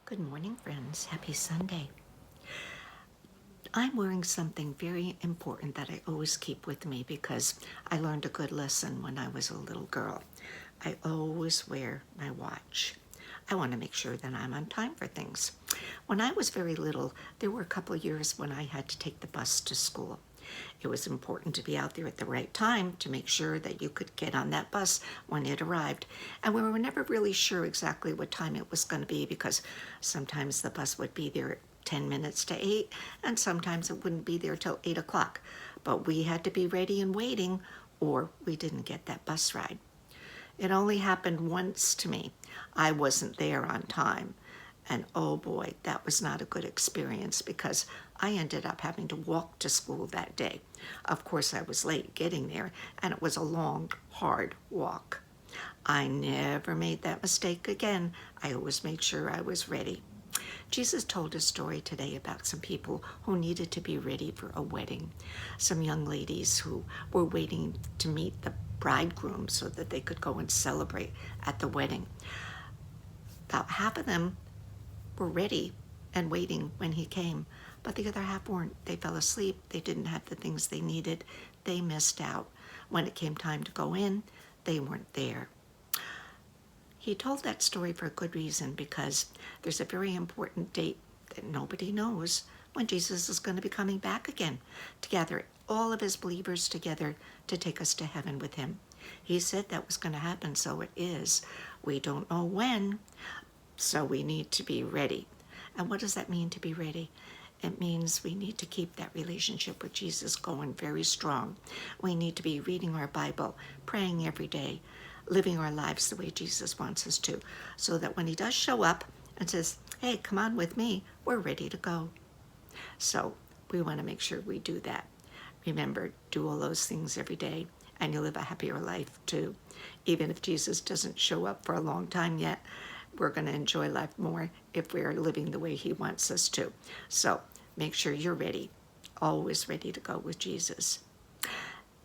Good morning, friends. Happy Sunday. I'm wearing something very important that I always keep with me because I learned a good lesson when I was a little girl. I always wear my watch. I want to make sure that I'm on time for things. When I was very little, there were a couple of years when I had to take the bus to school. It was important to be out there at the right time to make sure that you could get on that bus when it arrived. And we were never really sure exactly what time it was going to be because sometimes the bus would be there at 10 minutes to 8 and sometimes it wouldn't be there till 8 o'clock. But we had to be ready and waiting or we didn't get that bus ride. It only happened once to me. I wasn't there on time. And oh boy, that was not a good experience because I ended up having to walk to school that day. Of course, I was late getting there, and it was a long, hard walk. I never made that mistake again. I always made sure I was ready. Jesus told a story today about some people who needed to be ready for a wedding. Some young ladies who were waiting to meet the bridegroom so that they could go and celebrate at the wedding. About half of them were ready and waiting when he came, but the other half weren't. They fell asleep. They didn't have the things they needed. They missed out. When it came time to go in, they weren't there. He told that story for a good reason because there's a very important date that nobody knows when Jesus is going to be coming back again to gather all of his believers together to take us to heaven with him. He said that was going to happen, so it is. We don't know when, so we need to be ready. And what does that mean to be ready? It means we need to keep that relationship with Jesus going very strong. We need to be reading our Bible, praying every day, living our lives the way Jesus wants us to, so that when he does show up and says, hey, come on with me, we're ready to go. So we want to make sure we do that. Remember, do all those things every day, and you'll live a happier life too. Even if Jesus doesn't show up for a long time yet, we're going to enjoy life more if we're living the way he wants us to. So make sure you're ready, always ready to go with Jesus.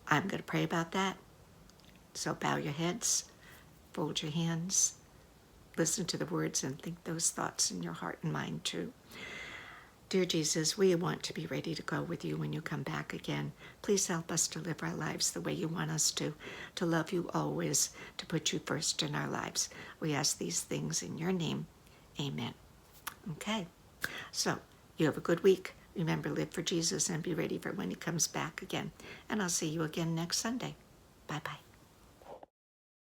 I'm going to pray about that. So bow your heads, fold your hands, listen to the words and think those thoughts in your heart and mind too. Dear Jesus, we want to be ready to go with you when you come back again. Please help us to live our lives the way you want us to love you always, to put you first in our lives. We ask these things in your name. Amen. Okay, so you have a good week. Remember, live for Jesus and be ready for when he comes back again. And I'll see you again next Sunday. Bye-bye.